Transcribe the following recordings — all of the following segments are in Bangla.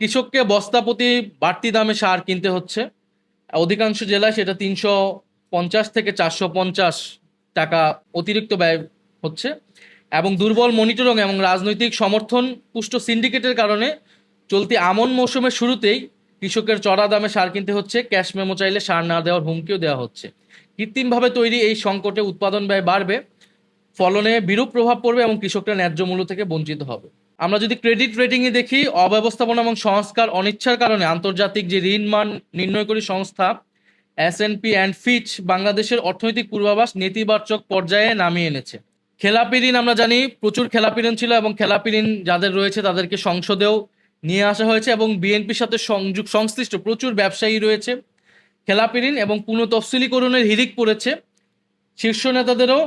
কৃষককে বস্তা প্রতি বাড়তি দামে সার কিনতে হচ্ছে। অধিকাংশ জেলায় সেটা 350 থেকে 450 টাকা অতিরিক্ত ব্যয় হচ্ছে। এবং দুর্বল মনিটরিং এবং রাজনৈতিক সমর্থন পুষ্ট সিন্ডিকেটের কারণে চলতি আমন মৌসুমের শুরুতেই কৃষকের চড়া দামে সার কিনতে হচ্ছে। ক্যাশ মেমো চাইলে সার না দেওয়ার হুমকিও দেওয়া হচ্ছে। কৃত্রিমভাবে তৈরি এই সংকটে উৎপাদন ব্যয় বাড়বে, ফলনে বিরূপ প্রভাব পড়বে এবং কৃষকরা ন্যায্য মূল্য থেকে বঞ্চিত হবে। আমরা যদি ক্রেডিট রেটিংয়ে দেখি, অব্যবস্থাপনা এবং সংস্কার অনিচ্ছার কারণে আন্তর্জাতিক যে ঋণ মান নির্ণয়কারী সংস্থা S&P অ্যান্ড ফিচ বাংলাদেশের অর্থনৈতিক পূর্বাভাস নেতিবাচক পর্যায়ে নামিয়ে এনেছে। খেলাপি ঋণ আমরা জানি প্রচুর খেলাপি ঋণ ছিল, এবং খেলাপি ঋণ যাদের রয়েছে তাদেরকে সংসদেও নিয়ে আসা হয়েছে, এবং বিএনপির সাথে সংশ্লিষ্ট প্রচুর ব্যবসায়ী রয়েছে। খেলাপি ঋণ এবং পুনঃতফসিলীকরণের হিড়িক পড়েছে। শীর্ষ নেতাদেরও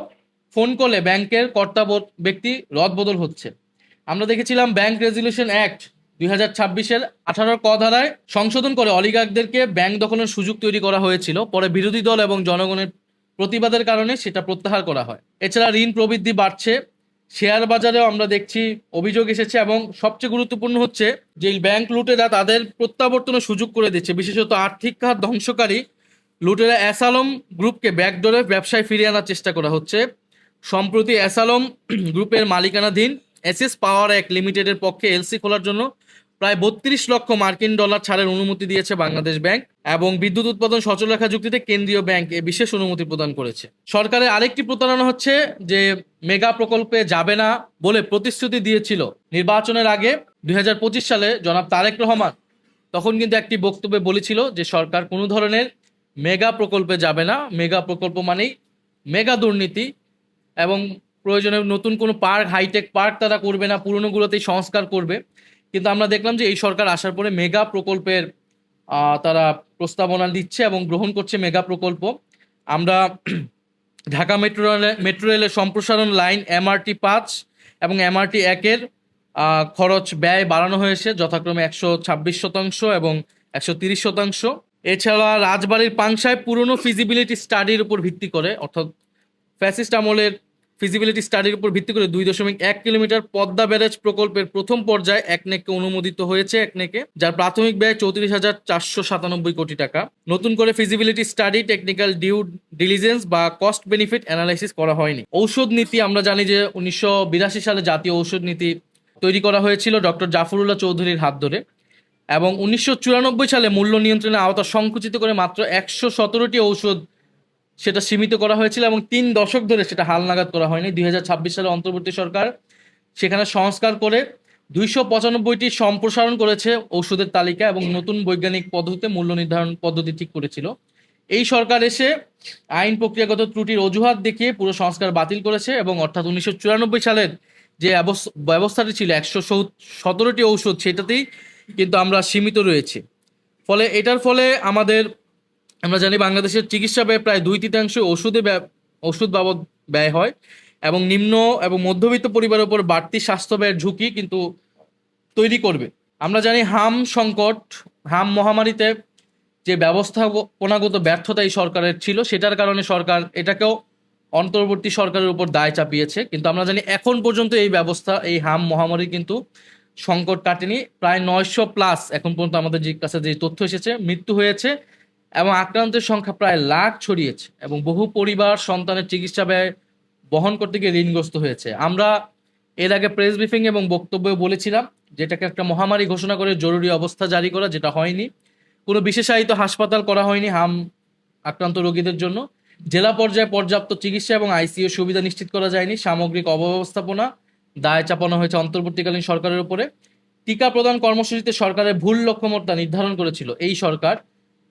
ফোন কলে ব্যাংকের কর্তা ব্যক্তি রদবদল হচ্ছে। আমরা দেখেছিলাম ব্যাংক রেজুলেশন অ্যাক্ট 2026-এর 18 ক ধারায় সংশোধন করে অলিগার্কদেরকে ব্যাংক দখলের সুযোগ তৈরি করা হয়েছিল। পরে বিরোধী দল এবং জনগণের প্রতিবাদের কারণে সেটা প্রত্যাহার করা হয়। এছাড়া ঋণ প্রবৃদ্ধি বাড়ছে, শেয়ার বাজারেও আমরা দেখছি অভিযোগ এসেছে, এবং সবচেয়ে গুরুত্বপূর্ণ হচ্ছে যে ব্যাংক লুটেরা তাদের প্রত্যাবর্তনের সুযোগ করে দিচ্ছে। বিশেষত আর্থিক খাত ধ্বংসকারী লুটেরা অ্যাসালম গ্রুপকে ব্যাকডোরে ব্যবসায় ফিরিয়ে আনার চেষ্টা করা হচ্ছে। সম্প্রতি অ্যাসালম গ্রুপের মালিকানাধীন এসএস পাওয়ার এক লিমিটেডের পক্ষে এলসি খোলার জন্য প্রায় 32 লক্ষ মার্কিন ডলার ছাড়ের অনুমতি দিয়েছে বাংলাদেশ ব্যাংক, এবং বিদ্যুৎ উৎপাদন সচল রাখা যুক্তিতে কেন্দ্রীয় ব্যাংক এ বিশেষ অনুমতি প্রদান করেছে। সরকারের আরেকটি প্রতারণা হচ্ছে যে মেগা প্রকল্পে যাবে না বলে প্রতিশ্রুতি দিয়েছিল নির্বাচনের আগে 2025 সালে জনাব তারেক রহমান। তখন কিন্তু একটি বক্তব্যে বলেছিল যে সরকার কোনো ধরনের মেগা প্রকল্পে যাবে না, মেগা প্রকল্প মানেই মেগা দুর্নীতি, এবং প্রয়োজনে নতুন কোনো পার্ক, হাইটেক পার্ক তারা করবে না, পুরনোগুলোতেই সংস্কার করবে। কিন্তু আমরা দেখলাম যে এই সরকার আসার পরে মেগা প্রকল্পের তারা প্রস্তাবনা দিচ্ছে এবং গ্রহণ করছে মেগা প্রকল্প। আমরা ঢাকা মেট্রো রেলের সম্প্রসারণ লাইন MRT 5 এবং MRT 1-এর খরচ ব্যয় বাড়ানো হয়েছে যথাক্রমে 126% এবং 130%। এছাড়া রাজবাড়ির পাংশায় পুরনো ফিজিবিলিটি স্টাডির উপর ভিত্তি করে, অর্থাৎ ফ্যাসিস্ট আমলের ফিজিবিলিটি স্টাডির উপর ভিত্তি করে 2.1 কিলোমিটার পদ্মা ব্যারেজ প্রকল্পের প্রথম পর্যায়ে একনেককে অনুমোদিত হয়েছে, একনেকে, যার প্রাথমিক ব্যয় 34,497 কোটি টাকা। নতুন করে feasibility study, technical due diligence বা কস্ট বেনিফিট অ্যানালাইসিস করা হয়নি। ঔষধ নীতি আমরা জানি যে 1982 সালে জাতীয় ঔষধ নীতি তৈরি করা হয়েছিল ডক্টর জাফরুল্লাহ চৌধুরীর হাত ধরে, এবং 1994 সালে মূল্য নিয়ন্ত্রণের আওতা সংকুচিত করে মাত্র 117টি ঔষধ সেটা সীমিত করা হয়েছিল, এবং 3 দশক ধরে সেটা হালনাগাদ করা হয়নি। 2026 সালে অন্তর্বর্তী সরকার সেখানে সংস্কার করে 295টি সম্প্রসারণ করেছে ঔষধের তালিকা, এবং নতুন বৈজ্ঞানিক পদ্ধতিতে মূল্য নির্ধারণ পদ্ধতি ঠিক করেছিল। এই সরকার এসে আইন প্রক্রিয়াগত ত্রুটির অজুহাত দেখিয়ে পুরো সংস্কার বাতিল করেছে, এবং অর্থাৎ 1994 সালের যে ব্যবস্থাটি ছিল 117টি ঔষধ, সেটাতেই কিন্তু আমরা সীমিত রয়েছি। ফলে এটার ফলে আমরা জানি বাংলাদেশের চিকিৎসা ব্যয় প্রায় 2/3 ওষুধ বাবদ ব্যয় হয়, এবং নিম্ন এবং মধ্যবিত্ত পরিবারের উপর বাড়তি স্বাস্থ্য ব্যয়ের ঝুঁকি কিন্তু তৈরি করবে। আমরা জানি হাম মহামারীতে যে ব্যবস্থাপনাগত ব্যর্থতা এই সরকারের ছিল, সেটার কারণে সরকার এটাকেও অন্তর্বর্তী সরকারের উপর দায় চাপিয়েছে। কিন্তু আমরা জানি এখন পর্যন্ত এই হাম মহামারী কিন্তু সংকট কাটেনি। প্রায় 900+ এখন পর্যন্ত আমাদের কাছে যে তথ্য এসেছে মৃত্যু হয়েছে, এবং আক্রান্তের সংখ্যা প্রায় লাখ ছড়িয়েছে, এবং বহু পরিবার সন্তানের চিকিৎসা ব্যয় বহন করতে গিয়ে ঋণগ্রস্ত হয়েছে। আমরা এর আগে প্রেস ব্রিফিং এবং বক্তব্যে বলেছিলাম যেটাকে একটা মহামারী ঘোষণা করে জরুরি অবস্থা জারি করা, যেটা হয়নি। কোনো বিশেষায়িত হাসপাতাল করা হয়নি হাম আক্রান্ত রোগীদের জন্য। জেলা পর্যায়ে পর্যাপ্ত চিকিৎসা এবং আইসিইউ সুবিধা নিশ্চিত করা যায়নি। সামগ্রিক অব্যবস্থাপনা দায় চাপানো হয়েছে অন্তর্বর্তীকালীন সরকারের উপরে। টিকা প্রদান কর্মসূচিতে সরকারের ভুল লক্ষ্যমাত্রা নির্ধারণ করেছিল এই সরকার,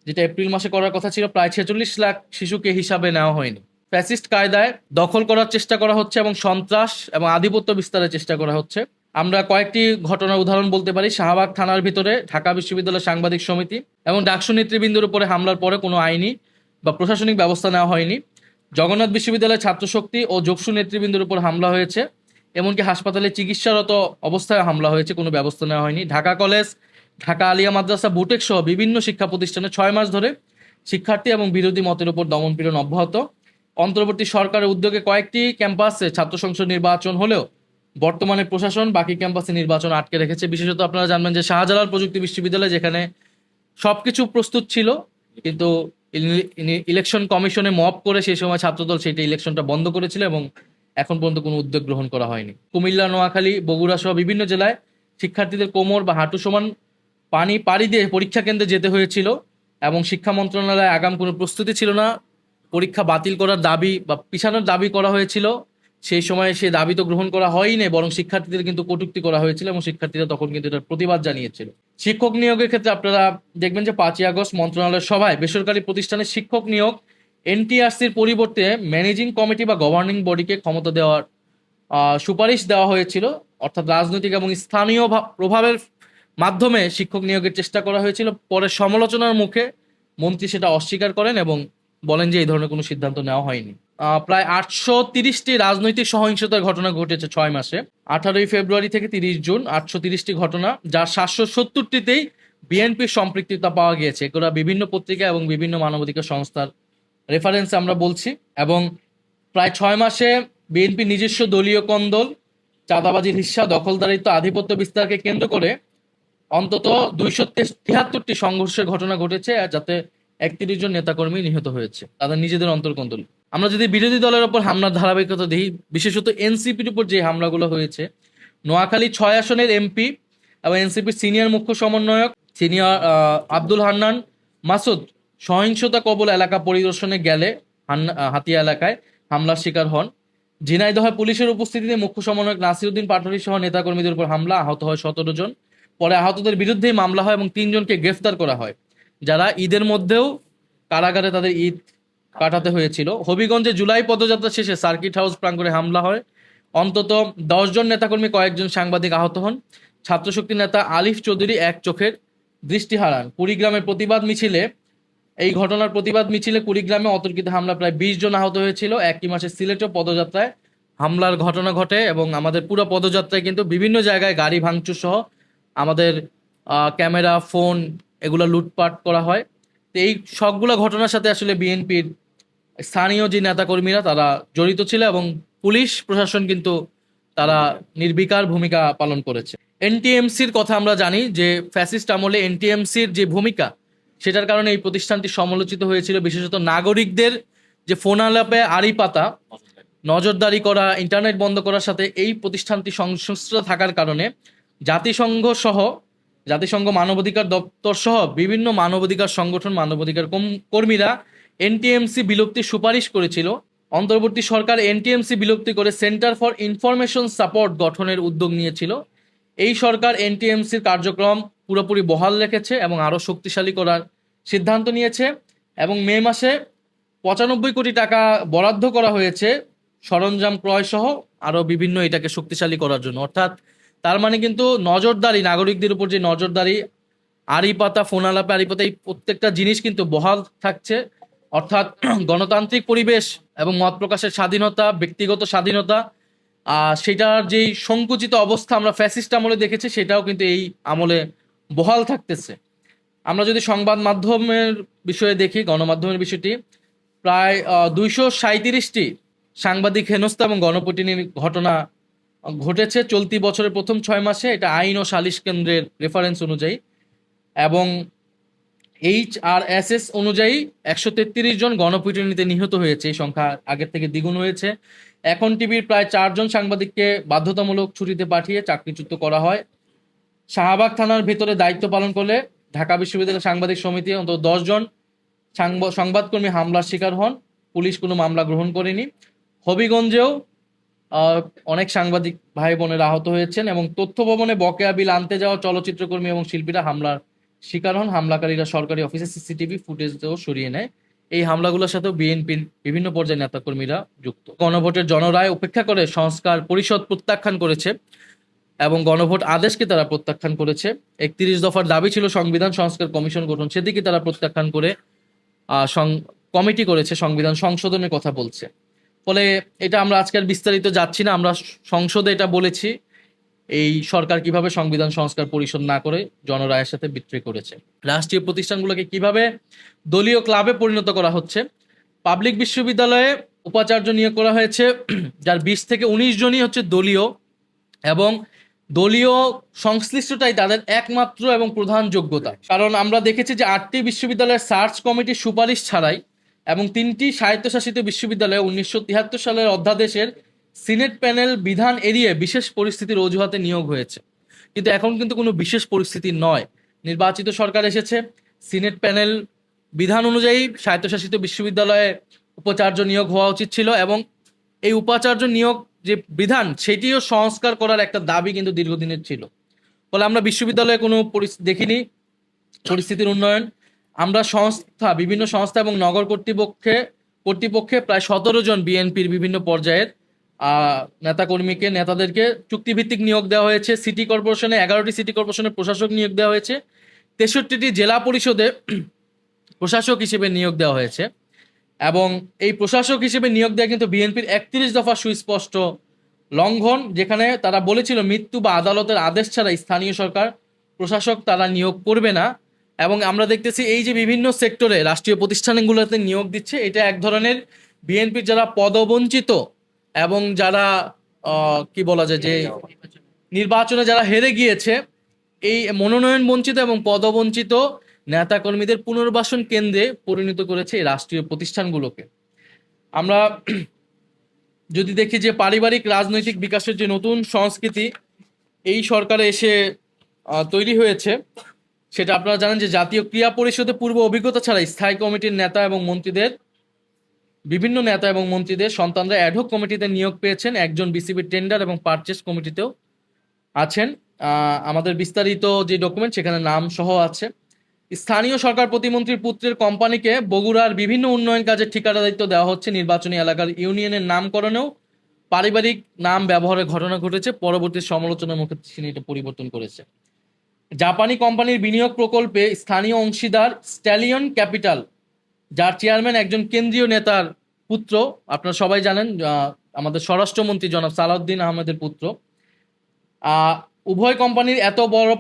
যেটা এপ্রিল মাসে করার কথা ছিল। প্রায় 46 লাখ শিশুকে হিসাবে নেওয়া হয়নি। ফ্যাসিস্ট কায়দায় দখল করার চেষ্টা করা হচ্ছে, এবং সন্ত্রাস এবং আধিপত্য বিস্তারের চেষ্টা করা হচ্ছে। আমরা কয়েকটি ঘটনার উদাহরণ বলতে পারি। শাহবাগ থানার ভিতরে ঢাকা বিশ্ববিদ্যালয় সাংবাদিক সমিতি এবং ডাকসু নেতৃবৃন্দের উপরে হামলার পরে কোনো আইনি বা প্রশাসনিক ব্যবস্থা নেওয়া হয়নি। জগন্নাথ বিশ্ববিদ্যালয়ের ছাত্রশক্তি ও যোগসু নেতৃবৃন্দের উপর হামলা হয়েছে, এমনকি হাসপাতালে চিকিৎসারত অবস্থায় হামলা হয়েছে, কোনো ব্যবস্থা নেওয়া হয়নি। ঢাকা কলেজ, ঢাকা আলিয়া মাদ্রাসা, বুটেক সহ বিভিন্ন শিক্ষা প্রতিষ্ঠানে 6 মাস ধরে শিক্ষার্থী এবং বিরোধী মতের উপর দমনপীড়ন অব্যাহত। অন্তর্বর্তী সরকারের উদ্যোগে কয়েকটি ক্যাম্পাসে ছাত্র সংসদ নির্বাচন হলেও বর্তমানে প্রশাসন বাকি ক্যাম্পাসে নির্বাচন আটকে রেখেছে। বিশেষত আপনারা জানবেন যে শাহজালাল প্রযুক্তি বিশ্ববিদ্যালয়, যেখানে সবকিছু প্রস্তুত ছিল, কিন্তু ইলেকশন কমিশনে মব করে সেই সময় ছাত্রদল সেটা ইলেকশনটা বন্ধ করেছিল এবং এখন পর্যন্ত কোনো উদ্যোগ গ্রহণ করা হয়নি। কুমিল্লা, নোয়াখালী, বগুড়া সহ বিভিন্ন জেলায় শিক্ষার্থীদের কোমর বা হাঁটু সমান পানি পাড়ি দিয়ে পরীক্ষা কেন্দ্রে যেতে হয়েছিল এবং শিক্ষা মন্ত্রণালয়ে আগাম কোনো প্রস্তুতি ছিল না। পরীক্ষা বাতিল করার দাবি বা পিছানোর দাবি করা হয়েছিল, সেই সময় সে দাবি তো গ্রহণ করা হয়নি, বরং শিক্ষার্থীদের কিন্তু কটূক্তি করা হয়েছিল এবং শিক্ষার্থীরা তখন কিন্তু এটার প্রতিবাদ জানিয়েছিল। শিক্ষক নিয়োগের ক্ষেত্রে আপনারা দেখবেন যে ৫ই আগস্ট মন্ত্রণালয়ের সভায় বেসরকারি প্রতিষ্ঠানে শিক্ষক নিয়োগ এনটিআরসির পরিবর্তে ম্যানেজিং কমিটি বা গভর্নিং বডিকে ক্ষমতা দেওয়ার সুপারিশ দেওয়া হয়েছিল। অর্থাৎ রাজনৈতিক এবং স্থানীয় প্রভাবের মাধ্যমে শিক্ষক নিয়োগের চেষ্টা করা হয়েছিল। পরে সমালোচনার মুখে মন্ত্রী সেটা অস্বীকার করেন এবং বলেন যে এই ধরনের কোনো সিদ্ধান্ত নেওয়া হয়নি। প্রায় ৮৩০টি রাজনৈতিক সহিংসতার ঘটনা ঘটেছে ৬ মাসে। 18ই ফেব্রুয়ারি থেকে 30 জুন ৮৩০টি ঘটনা, যার ৭৭০টিতেই বিএনপির সম্পৃক্ততা পাওয়া গিয়েছে। এগুলো বিভিন্ন পত্রিকা এবং বিভিন্ন মানবাধিকার সংস্থার রেফারেন্স আমরা বলছি। এবং প্রায় ৬ মাসে বিএনপি নিজস্ব দলীয় কন্দল, চাঁদাবাজির হিস্সা, দখলদারিত্ব, আধিপত্য বিস্তারকে কেন্দ্র করে অন্তত ২৭৩টি সংঘর্ষের ঘটনা ঘটেছে, যাতে ৩১ জন নেতাকর্মী নিহত হয়েছে তাদের নিজেদের অন্তর্কন্দল। আমরা যদি বিরোধী দলের ওপর হামলার ধারাবাহিকতা দেখি, বিশেষত এনসিপির উপর যে হামলাগুলো হয়েছে, নোয়াখালী ৬ আসনের এমপি এবং এনসিপির সিনিয়র মুখ্য সমন্বয়ক আব্দুল হান্নান মাসুদ সহিংসতা কবল এলাকা পরিদর্শনে গেলে হাতিয়া এলাকায় হামলার শিকার হন। ঝিনাইদহে পুলিশের উপস্থিতিতে মুখ্য সমন্বয়ক নাসিরউদ্দিন পাটোয়ারি সহ নেতাকর্মীদের উপর হামলা, আহত হয় ১৭ জন। পরে আহতদের বিরুদ্ধেই মামলা হয় এবং ৩ জনকে গ্রেফতার করা হয়, যারা ঈদের মধ্যেও কারাগারে তাদের ঈদ কাটাতে হয়েছিল। হবিগঞ্জে জুলাই পদযাত্রা শেষে সার্কিট হাউস প্রাঙ্গণে হামলা হয়, অন্তত ১০ জন নেতাকর্মী, কয়েকজন সাংবাদিক আহত হন। ছাত্রশক্তি নেতা আলিফ চৌধুরী এক চোখের দৃষ্টি হারান। কুড়িগ্রামের প্রতিবাদ মিছিলে এই ঘটনার প্রতিবাদ মিছিলে কুড়িগ্রামে অতর্কিত হামলা প্রায় ২০ জন আহত হয়েছিল। একই মাসে সিলেটে পদযাত্রায় হামলার ঘটনা ঘটে এবং আমাদের পুরো পদযাত্রায় কিন্তু বিভিন্ন জায়গায় গাড়ি ভাঙচুর সহ আমাদের ক্যামেরা, ফোন এগুলো লুটপাট করা হয়। তো এই সবগুলো ঘটনার সাথে আসলে বিএনপির স্থানীয় যে নেতাকর্মীরা তারা জড়িত ছিল এবং পুলিশ প্রশাসন কিন্তু তারা নির্বিকার ভূমিকা পালন করেছে। এনটিএমসির কথা আমরা জানি যে ফ্যাসিস্ট আমলে এনটিএমসির যে ভূমিকা, সেটার কারণে এই প্রতিষ্ঠানটি সমালোচিত হয়েছিল। বিশেষত নাগরিকদের যে ফোন আলাপে আড়ি পাতা, নজরদারি করা, ইন্টারনেট বন্ধ করার সাথে এই প্রতিষ্ঠানটি সংশ্লিষ্ট থাকার কারণে জাতিসংঘ মানবাধিকার দপ্তর সহ বিভিন্ন মানবাধিকার সংগঠন, মানবাধিকার কর্মীরা এনটিএমসি বিলুপ্তির সুপারিশ করেছিল। অন্তর্বর্তী সরকার এনটিএমসি বিলুপ্তি করে সেন্টার ফর ইনফরমেশন সাপোর্ট গঠনের উদ্যোগ নিয়েছিল। এই সরকার এনটিএমসির কার্যক্রম পুরোপুরি বহাল রেখেছে এবং আরও শক্তিশালী করার সিদ্ধান্ত নিয়েছে এবং মে মাসে ৯৫ কোটি টাকা বরাদ্দ করা হয়েছে সরঞ্জাম ক্রয় সহ আরও বিভিন্ন এটাকে শক্তিশালী করার জন্য। অর্থাৎ তার মানে কিন্তু নজরদারি, নাগরিকদের উপর যে নজরদারি, আড়ি পাতা, ফোন আলাপে আড়ি পাতা, এই প্রত্যেকটা জিনিস কিন্তু বহাল থাকছে। অর্থাৎ গণতান্ত্রিক পরিবেশ এবং মত প্রকাশের স্বাধীনতা, ব্যক্তিগত স্বাধীনতা, সেটার যেই সংকুচিত অবস্থা আমরা ফ্যাসিস্ট আমলে দেখেছি, সেটাও কিন্তু এই আমলে বহাল থাকতেছে। আমরা যদি সংবাদ মাধ্যমের বিষয়ে দেখি, গণমাধ্যমের বিষয়টি, প্রায় ২৩৭টি সাংবাদিক হেনস্থা এবং গণপিটুনির ঘটনা ঘটেছে চলতি বছরের প্রথম ৬ মাসে। এটা আইন ও সালিশ কেন্দ্রের রেফারেন্স অনুযায়ী এবং HRSS অনুযায়ী ১৩৩ জন গণপিটুনিতে নিহত হয়েছে। এই সংখ্যা আগের থেকে দ্বিগুণ হয়েছে। এখন টিভির প্রায় ৪ জন সাংবাদিককে বাধ্যতামূলক ছুটিতে পাঠিয়ে চাকরিচ্যুত করা হয়। শাহবাগ থানার ভেতরে দায়িত্ব পালন করলে ঢাকা বিশ্ববিদ্যালয় সাংবাদিক সমিতি অন্তত ১০ জন সংবাদকর্মী হামলার শিকার হন, পুলিশ কোনো মামলা গ্রহণ করেনি। হবিগঞ্জেও অনেক সাংবাদিক ভাই বোনেরা আহত হয়েছেন এবং তথ্য ভবনে বকেয়া বিল আনতে যাওয়া চলচ্চিত্রকর্মী এবং শিল্পীরা হামলার শিকার হন। হামলাকারীরা সরকারি অফিসে সিসিটিভি ফুটেজও সরিয়ে নেয়। এই হামলাগুলোর সাথেও বিএনপির বিভিন্ন পর্যায়ের নেতাকর্মীরা যুক্ত। গণভোটের জনরায় উপেক্ষা করে সংস্কার পরিষদ প্রত্যাখ্যান করেছে এবং গণভোট আদেশকে তারা প্রত্যাখ্যান করেছে। ৩১ দফার দাবি ছিল সংবিধান সংস্কার কমিশন গঠন, সেদিকে তারা প্রত্যাখ্যান করে কমিটি করেছে, সংবিধান সংশোধনের কথা বলছে। ফলে এটা আমরা আজকের বিস্তারিত যাচ্ছি না, আমরা সংসদে এটা বলেছি এই সরকার কিভাবে সংবিধান সংস্কার পরিষদ না করে জনরায়ের সাথে বিট্রে করেছে। রাষ্ট্রীয় প্রতিষ্ঠানগুলোকে কিভাবে দলীয় ক্লাবে পরিণত করা হচ্ছে। পাবলিক বিশ্ববিদ্যালয়ে উপাচার্য নিয়োগ করা হয়েছে, যার ২০ থেকে ১৯ জনই হচ্ছে দলীয় এবং দলীয় সংশ্লিষ্টতাই তাদের একমাত্র এবং প্রধান যোগ্যতা। কারণ আমরা দেখেছি যে 8টি বিশ্ববিদ্যালয়ের সার্চ কমিটির সুপারিশ ছাড়াই এবং 3টি স্বায়ত্তশাসিত বিশ্ববিদ্যালয়ে 1973 সালের অধ্যাদেশের সিনেট প্যানেল বিধান এড়িয়ে বিশেষ পরিস্থিতির অজুহাতে নিয়োগ হয়েছে। কিন্তু এখন কিন্তু কোনো বিশেষ পরিস্থিতি নয়, নির্বাচিত সরকার এসেছে, সিনেট প্যানেল বিধান অনুযায়ী স্বায়ত্তশাসিত বিশ্ববিদ্যালয়ে উপাচার্য নিয়োগ হওয়া উচিত ছিল এবং এই উপাচার্য নিয়োগ যে বিধান সেটিও সংস্কার করার একটা দাবি কিন্তু দীর্ঘদিনের ছিল। ফলে আমরা বিশ্ববিদ্যালয়ে কোনো দেখিনি পরিস্থিতির উন্নয়ন। আমরা বিভিন্ন সংস্থা এবং নগর কর্তৃপক্ষে প্রায় 17 জন বিএনপির বিভিন্ন পর্যায়ের নেতাদেরকে চুক্তিভিত্তিক নিয়োগ দেওয়া হয়েছে। সিটি কর্পোরেশনে 11টি সিটি কর্পোরেশনের প্রশাসক নিয়োগ দেওয়া হয়েছে, 63টি জেলা পরিষদে প্রশাসক হিসেবে নিয়োগ দেওয়া হয়েছে। এবং এই প্রশাসক হিসেবে নিয়োগ দেওয়া কিন্তু বিএনপির 31 দফা সুস্পষ্ট লঙ্ঘন, যেখানে তারা বলেছিল মৃত্যু বা আদালতের আদেশ ছাড়া স্থানীয় সরকার প্রশাসক তারা নিয়োগ করবে না। এবং আমরা দেখতেছি এই যে বিভিন্ন সেক্টরে রাষ্ট্রীয় প্রতিষ্ঠানগুলোতে নিয়োগ দিচ্ছে, এটা এক ধরনের বিএনপির যারা পদবঞ্চিত এবং যারা কি বলা যায় যে নির্বাচনে যারা হেরে গিয়েছে, এই মনোনয়ন বঞ্চিত এবং পদবঞ্চিত নেতাকর্মীদের পুনর্বাসন কেন্দ্রে পরিণত করেছে এই রাষ্ট্রীয় প্রতিষ্ঠানগুলোকে। আমরা যদি দেখি যে পারিবারিক রাজনৈতিক বিকাশের যে নতুন সংস্কৃতি এই সরকারে এসে তৈরি হয়েছে, সেটা আপনারা জানেন যে জাতীয় ক্রীড়া পরিষদে পূর্ব অভিজ্ঞতা ছাড়াই স্থায়ী কমিটির বিভিন্ন নেতা এবং মন্ত্রীদের সন্তানরা অ্যাডহক কমিটিতে নিয়োগ পেয়েছেন। একজন বিসিবি টেন্ডার এবং পারচেস কমিটিতেও আছেন। আমাদের বিস্তারিত যে ডকুমেন্ট সেখানে নাম সহ আছে। স্থানীয় সরকার প্রতিমন্ত্রীর পুত্রের কোম্পানিকে বগুড়ার বিভিন্ন উন্নয়ন কাজের ঠিকাদার দায়িত্ব দেওয়া হচ্ছে। নির্বাচনী এলাকার ইউনিয়নের নামকরণেও পারিবারিক নাম ব্যবহারের ঘটনা ঘটেছে। পরবর্তী সমালোচনার মুখে তিনি এটা পরিবর্তন করেছে। জাপানি কোম্পানির বিনিয়োগ প্রকল্পে স্থানীয় অংশীদার স্ট্যালিয়ন ক্যাপিটাল, যার চেয়ারম্যান একজন কেন্দ্রীয় নেতার পুত্র, আপনারা সবাই জানেন আমাদের স্বরাষ্ট্রমন্ত্রী জনাব সালাউদ্দিন আহমেদের পুত্র। উভয় কোম্পানির এত বড়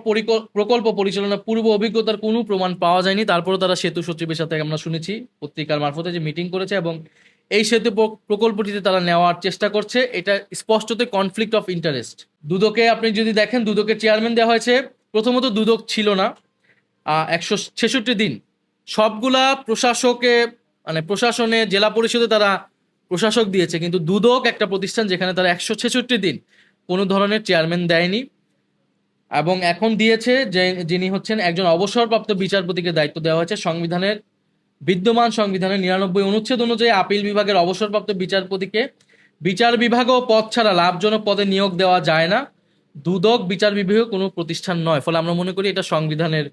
প্রকল্প পরিচালনার পূর্ব অভিজ্ঞতার কোনো প্রমাণ পাওয়া যায়নি। তারপরেও তারা সেতু সচিবের সাথে আমরা শুনেছি পত্রিকার মারফতে যে মিটিং করেছে এবং এই সেতু প্রকল্পটিতে তারা নেওয়ার চেষ্টা করছে। এটা স্পষ্টতই কনফ্লিক্ট অফ ইন্টারেস্ট। দুদকে আপনি যদি দেখেন, দুদকের চেয়ারম্যান দেওয়া হয়েছে, প্রথমত দুদক ছিল না 166 দিন, সবগুলা প্রশাসনে জেলা পরিষদে তারা প্রশাসক দিয়েছে, কিন্তু দুদক একটা প্রতিষ্ঠান যেখানে তারা 166 দিন কোনো ধরনের চেয়ারম্যান দেয়নি। এবং এখন দিয়েছে যে যিনি হচ্ছেন একজন অবসরপ্রাপ্ত বিচারপতিকে দায়িত্ব দেওয়া হয়েছে। বিদ্যমান সংবিধানের 99 অনুচ্ছেদ অনুযায়ী আপিল বিভাগের অবসরপ্রাপ্ত বিচারপতিকে বিচার বিভাগও পদ ছাড়া লাভজনক পদে নিয়োগ দেওয়া যায় না। দুদক বিচার বিভাগীয় কোনো প্রতিষ্ঠান নয়। ফলে আমরা মনে করি এটা সংবিধানের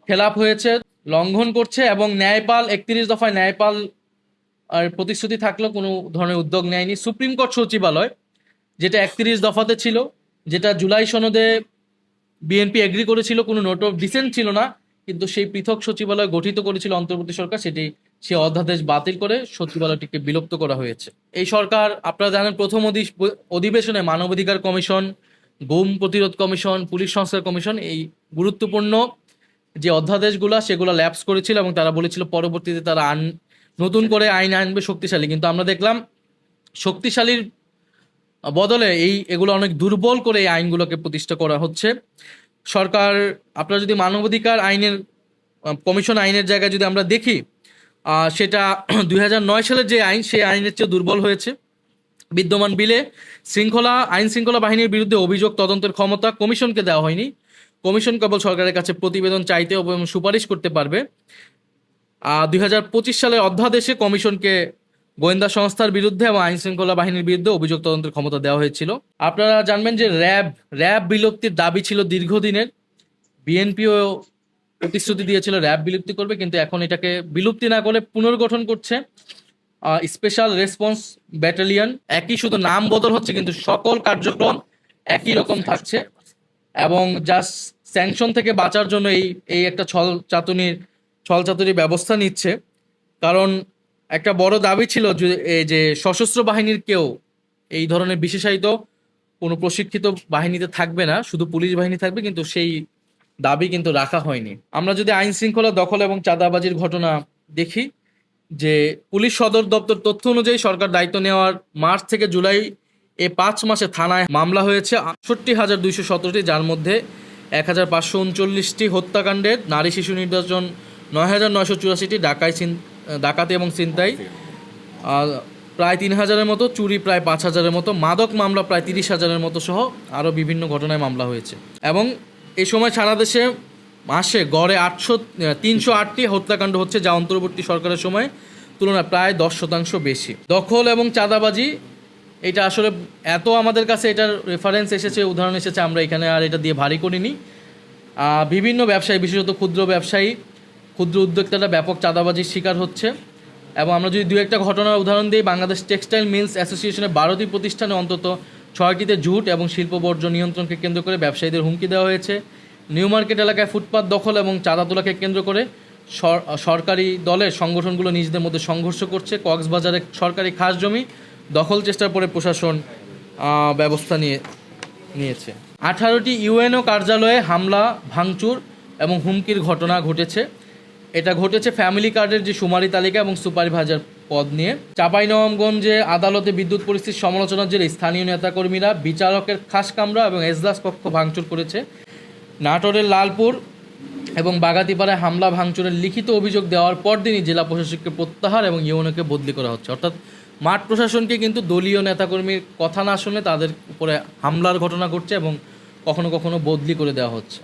খেলাপ হয়েছে, লঙ্ঘন করছে। এবং ন্যায়পাল 31 দফায় ন্যায়পাল প্রতিশ্রুতি থাকলেও কোনো ধরনের উদ্যোগ নেয়নি। সুপ্রিম কোর্ট সচিবালয়, যেটা 31 দফাতে ছিল, যেটা জুলাই সনদে বিএনপি এগ্রি করেছিল, কোনো নোট অফ ডিসেন্ট ছিল না, কিন্তু সেই পৃথক সচিবালয় গঠিত করেছিল অন্তর্বর্তী সরকার, সে অধ্যাদেশ বাতিল করে সচিবালয়টিকে বিলুপ্ত করা হয়েছে। এই সরকার, আপনারা জানেন, প্রথম অধিবেশনে মানবাধিকার কমিশন, গুম প্রতিরোধ কমিশন, পুলিশ সংস্কার কমিশন, এই গুরুত্বপূর্ণ যে অধ্যাদেশগুলা সেগুলো ল্যাপস করেছিল এবং তারা বলেছিল পরবর্তীতে তারা নতুন করে আইন আনবে শক্তিশালী। কিন্তু আমরা দেখলাম শক্তিশালীর বদলে এগুলো অনেক দুর্বল করে এই আইনগুলোকে প্রতিষ্ঠা করা হচ্ছে। সরকার, আপনারা যদি মানবাধিকার কমিশন আইনের জায়গায় যদি আমরা দেখি, সেটা 2009 সালের যে আইন, সেই আইনের চেয়ে দুর্বল হয়েছে। বিদ্যমান বিলে আইন শৃঙ্খলা বাহিনীর বিরুদ্ধে অভিযোগ তদন্তের ক্ষমতা কমিশনকে দেওয়া হয়নি। কমিশন কেবল সরকারের কাছে প্রতিবেদন চাইতে এবং সুপারিশ করতে পারবে। 2025 সালের অধ্যাদেশে কমিশনকে গোয়েন্দা সংস্থার বিরুদ্ধে এবং আইন শৃঙ্খলা বাহিনীর বিরুদ্ধে অভিযোগ তদন্তের ক্ষমতা দেওয়া হয়েছিল। আপনারা জানবেন যে র্যাব বিলুপ্তির দাবি ছিল দীর্ঘদিনের। বিএনপিও প্রতিশ্রুতি দিয়েছিল র্যাব বিলুপ্তি করবে, কিন্তু এখন এটাকে বিলুপ্তি না করে পুনর্গঠন করছে স্পেশাল রেসপন্স ব্যাটালিয়ন। একই, শুধু নাম বদল হচ্ছে, কিন্তু সকল কার্যক্রম একই রকম থাকছে। এবং জাস্ট স্যাংশন থেকে বাঁচার জন্য এই একটা ছলচাতুরির ব্যবস্থা নিচ্ছে। কারণ একটা বড় দাবি ছিল যে সশস্ত্র বাহিনীর কেউ এই ধরনের বিশেষায়িত কোনো প্রশিক্ষিত বাহিনীতে থাকবে না, শুধু পুলিশ বাহিনী থাকবে, কিন্তু সেই দাবি কিন্তু রাখা হয়নি। আমরা যদি আইন শৃঙ্খলা দখল এবং চাঁদাবাজির ঘটনা দেখি, যে পুলিশ সদর দপ্তর তথ্য অনুযায়ী সরকার দায়িত্ব নেওয়ার মার্চ থেকে জুলাই এই 5 মাসে থানায় মামলা হয়েছে 68,217টি, যার মধ্যে 1,539টি হত্যাকাণ্ডের, নারী শিশু নির্যাতন 9,984টি, ডাকাতি এবং ছিনতাই প্রায় 3,000-এর মতো, চুরি প্রায় 5,000-এর মতো, মাদক মামলা প্রায় 30,000-এর মতো সহ আরও বিভিন্ন ঘটনায় মামলা হয়েছে। এবং এই সময় সারা দেশে মাসে গড়ে 308টি হত্যাকাণ্ড হচ্ছে, যা অন্তর্বর্তী সরকারের সময় তুলনায় প্রায় 10% বেশি। দখল এবং চাঁদাবাজি, এটা আসলে এত আমাদের কাছে এটার রেফারেন্স এসেছে, উদাহরণ এসেছে, আমরা এখানে আর এটা দিয়ে ভারী করিনি। বিভিন্ন ব্যবসায়ী, বিশেষত ক্ষুদ্র ব্যবসায়ী, ক্ষুদ্র উদ্যোক্তারা ব্যাপক চাঁদাবাজির শিকার হচ্ছে। এবং আমরা যদি দু একটা ঘটনার উদাহরণ দিই, বাংলাদেশ টেক্সটাইল মিলস অ্যাসোসিয়েশনের 12টি প্রতিষ্ঠানে অন্তত 6টিতে ঝুট এবং শিল্প বর্জ্য নিয়ন্ত্রণকে কেন্দ্র করে ব্যবসায়ীদের হুমকি দেওয়া হয়েছে। নিউ মার্কেট এলাকায় ফুটপাত দখল এবং চাঁদা তোলাকে কেন্দ্র করে সরকারি দলের সংগঠনগুলো নিজেদের মধ্যে সংঘর্ষ করছে। কক্সবাজারে সরকারি খাস জমি দখল চেষ্টার পরে প্রশাসন ব্যবস্থা নিয়েছে। 18টি ইউএনও কার্যালয়ে হামলা, ভাঙচুর এবং হুমকির ঘটনা ঘটেছে। এটা ঘটেছে ফ্যামিলি কার্ডের যে শুমারি তালিকা এবং সুপারভাইজার পদ নিয়ে। চাঁপাইনবাবগঞ্জে আদালতে বিদ্যুৎ পরিস্থিতির সমালোচনার জেরে স্থানীয় নেতাকর্মীরা বিচারকের খাস কামরা এবং এজলাস কক্ষ ভাঙচুর করেছে। নাটোরের লালপুর এবং বাগাতিপাড়ায় হামলা ভাঙচুরের লিখিত অভিযোগ দেওয়ার পরদিনই জেলা প্রশাসককে প্রত্যাহার এবং ইউএনওকে বদলি করা হচ্ছে। অর্থাৎ মাঠ প্রশাসনকে কিন্তু দলীয় নেতাকর্মীর কথা না শুনে তাদের উপরে হামলার ঘটনা ঘটছে এবং কখনো কখনো বদলি করে দেওয়া হচ্ছে।